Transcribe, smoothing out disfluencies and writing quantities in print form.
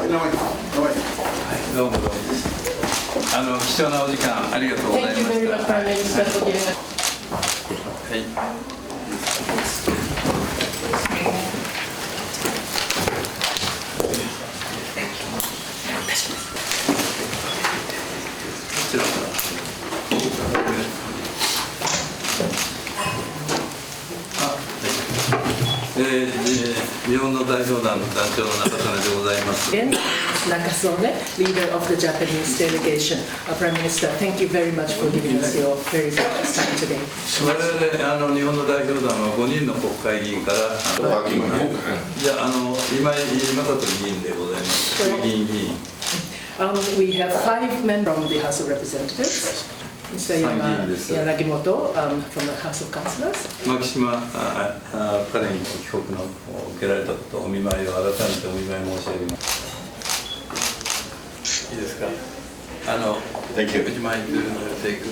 どうもどうも。貴重なお時間ありがとうございました。はい。こちらから。日本の代表団の団長の中曽根でございます。Nakasone, leader of the Japanese delegation. Prime Minister, thank you very much for giving us your very precious time today. 我々日本の代表団は5人の国会議員から、じゃあ今井正人議員でございます。衆議院議員。We have 5 men from the House of Representatives. Mr. Yanagimoto from the House of Councillors. 牧島カレン帰国の受けられたことをお見舞いを改めてお見舞い申し上げます。いいですか。Thank you. Would you mind to take